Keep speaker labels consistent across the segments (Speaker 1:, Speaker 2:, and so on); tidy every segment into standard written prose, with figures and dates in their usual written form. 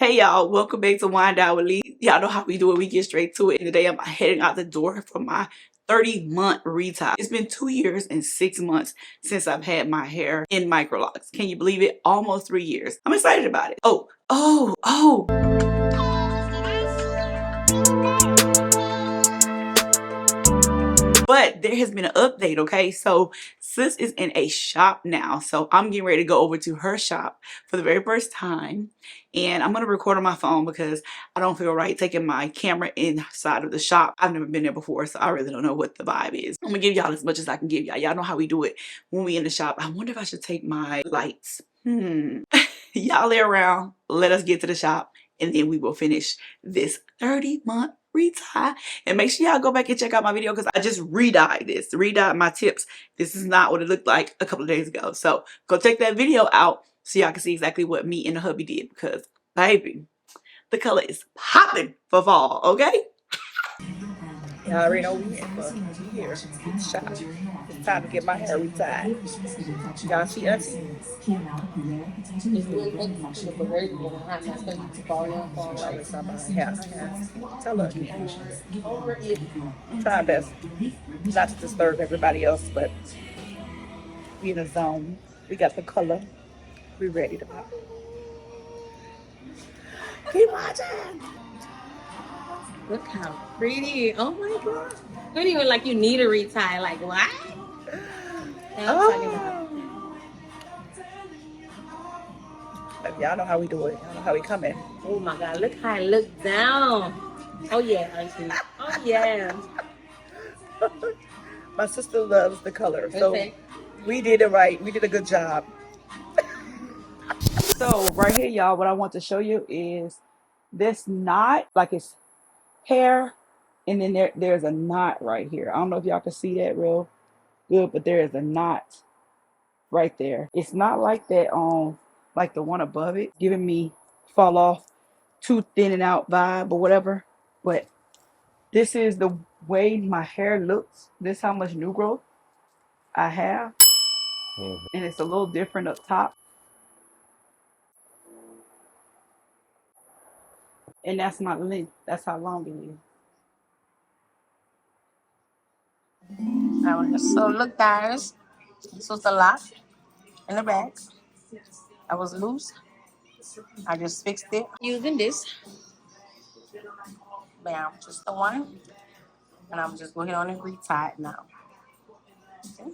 Speaker 1: Hey y'all, welcome back to Wind Down with Lee. Y'all know how we do it. We get straight to it. And today I'm heading out the door for my 30-month retie. It's been 2 years and 6 months since I've had my hair in Microlocs. Can you believe it? Almost 3 years. I'm excited about it. Oh. But there has been an update, okay? So sis is in a shop now. So I'm getting ready to go over to her shop for the very first time. And I'm gonna record on my phone because I don't feel right taking my camera inside of the shop. I've never been there before, so I really don't know what the vibe is. I'm gonna give y'all as much as I can give y'all. Y'all know how we do it when we in the shop. I wonder if I should take my lights. Y'all lay around, let us get to the shop, and then we will finish this 30-month retie. And make sure y'all go back and check out my video because I just re-dyed this, re-dyed my tips. This is not what it looked like a couple of days ago. So go check that video out so y'all can see exactly what me and the hubby did, because baby, the color is popping for fall, okay? Y'all already know we in for here. Shop. It's time to get my hair retied. Y'all see us? Tell her. Try our best not to disturb everybody else, but we in a zone. We got the color. We ready to pop. Keep watching.
Speaker 2: Look how pretty. Oh my god. You don't even like you need a retie. Like what?
Speaker 1: Y'all know how we do it. Y'all know how we come in.
Speaker 2: Oh my god, look how I look down. Oh yeah, auntie. Oh yeah.
Speaker 1: My sister loves the color. So we did it right. We did a good job. So right here, y'all, what I want to show you is this knot, like it's hair, and then there's a knot right here. I don't know if y'all can see that real good, but there is a knot right there. It's not like that on like the one above it, giving me fall off, too thinning out vibe or whatever. But this is the way my hair looks. This is how much new growth I have. And it's a little different up top. And that's my length. That's how long it
Speaker 2: is. So look guys. This was the lock in the back. I was loose. I just fixed it using this. Bam, just the one. And I'm just going on and retie it now. Okay.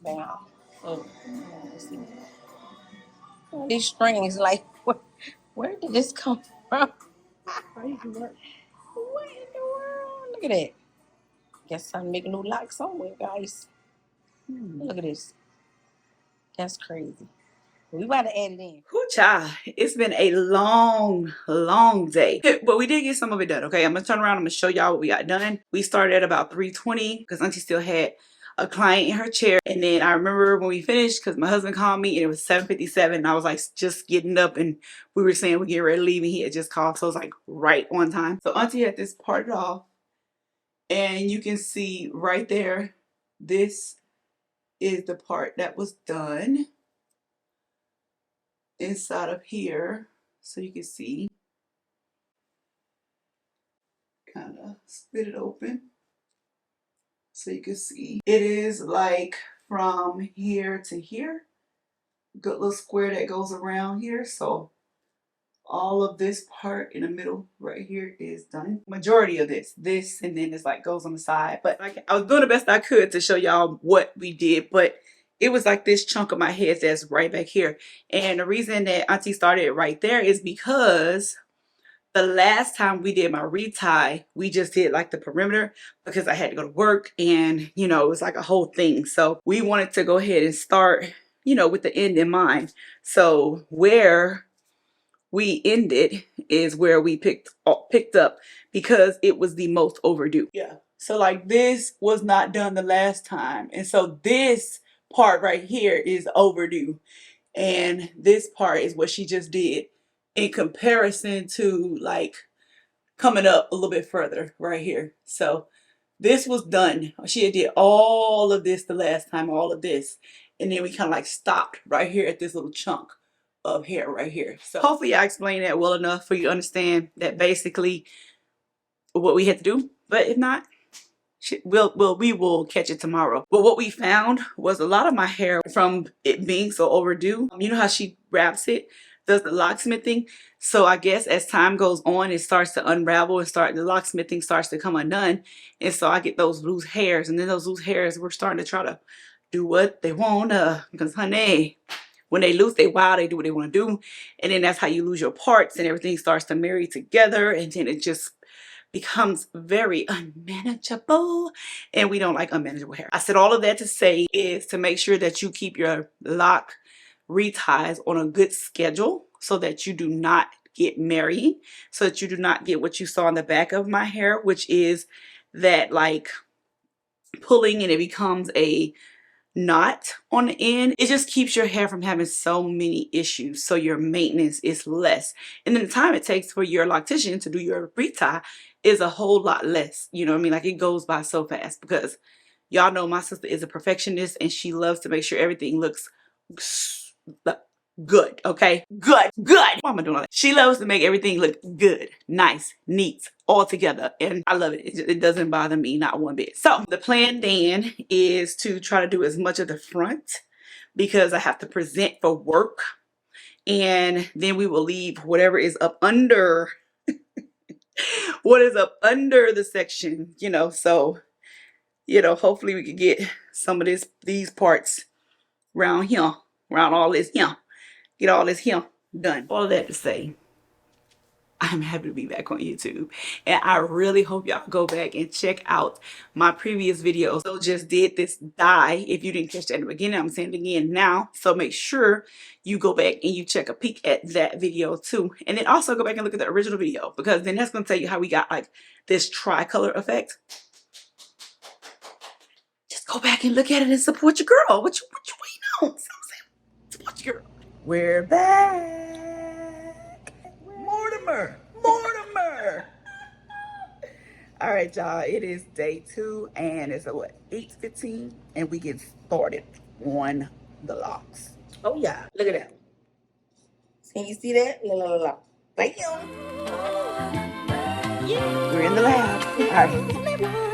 Speaker 2: Bam. So, these strings, like, where did this come from? What in the world? Look at that. Guess I'm making new lock somewhere, guys. Look at this. That's crazy. We about to add it in.
Speaker 1: Whoo child, it's been a long day. But we did get some of it done, okay? I'm gonna turn around, I'm gonna show y'all what we got done. We started at about 3:20 because Auntie still had a client in her chair. And then I remember when we finished, because my husband called me and it was 7:57 and I was like just getting up and we were saying we're getting ready to leave and he had just called. So it was like right on time. So Auntie had this parted off and you can see right there, this is the part that was done inside of here, so you can see. Kind of split it open so you can see. It is like from here to here. Good little square that goes around here. So all of this part in the middle right here is done. Majority of this, and then it's like goes on the side. But I was doing the best I could to show y'all what we did, but it was like this chunk of my head that's right back here. And the reason that Auntie started it right there is because the last time we did my retie, we just did like the perimeter because I had to go to work and, you know, it was like a whole thing. So we wanted to go ahead and start, you know, with the end in mind. So where we ended is where we picked up because it was the most overdue. Yeah. So like this was not done the last time. And so this part right here is overdue. And this part is what she just did in comparison to like coming up a little bit further right here. So this was done. She did all of this the last time, all of this. And then we kind of like stopped right here at this little chunk of hair right here. So hopefully I explained that well enough for you to understand that basically what we had to do. But if not, we will catch it tomorrow. But what we found was a lot of my hair, from it being so overdue, you know how she wraps it, does the locksmithing. So I guess as time goes on, it starts to unravel and the locksmithing starts to come undone. And so I get those loose hairs, and then those loose hairs, we're starting to try to do what they want, because honey, when they loose, they wild, they do what they want to do. And then that's how you lose your parts, and everything starts to marry together, and then it just becomes very unmanageable, and we don't like unmanageable hair. I said all of that to say is to make sure that you keep your lock reties on a good schedule so that you do not get married, so that you do not get what you saw in the back of my hair, which is that like pulling and it becomes a knot on the end. It just keeps your hair from having so many issues, so your maintenance is less, and then the time it takes for your loctician to do your retie is a whole lot less. You know what I mean? Like, it goes by so fast, because y'all know my sister is a perfectionist and she loves to make sure everything looks good. Okay, good. Why am I doing all that? She loves to make everything look good, nice, neat, all together, and I love it. It doesn't bother me, not one bit. So the plan then is to try to do as much of the front, because I have to present for work, and then we will leave whatever is up under what is up under the section, you know. So, you know, hopefully we can get some of these parts around here, around all this here, get all this here done. All of that to say, I'm happy to be back on YouTube, and I really hope y'all go back and check out my previous videos. So just did this dye. If you didn't catch that in the beginning, I'm saying it again now. So make sure you go back and you check a peek at that video too. And then also go back and look at the original video, because then that's going to tell you how we got like this tri-color effect. Just go back and look at it and support your girl. What you waiting on? Support your girl. We're back. Mortimer. All right, y'all, it is day 2 and it's what, 8:15, and we get started on the locks. Oh yeah, look at that. Can you see that? La, la, la, la. Bam. We're in the lab. All right.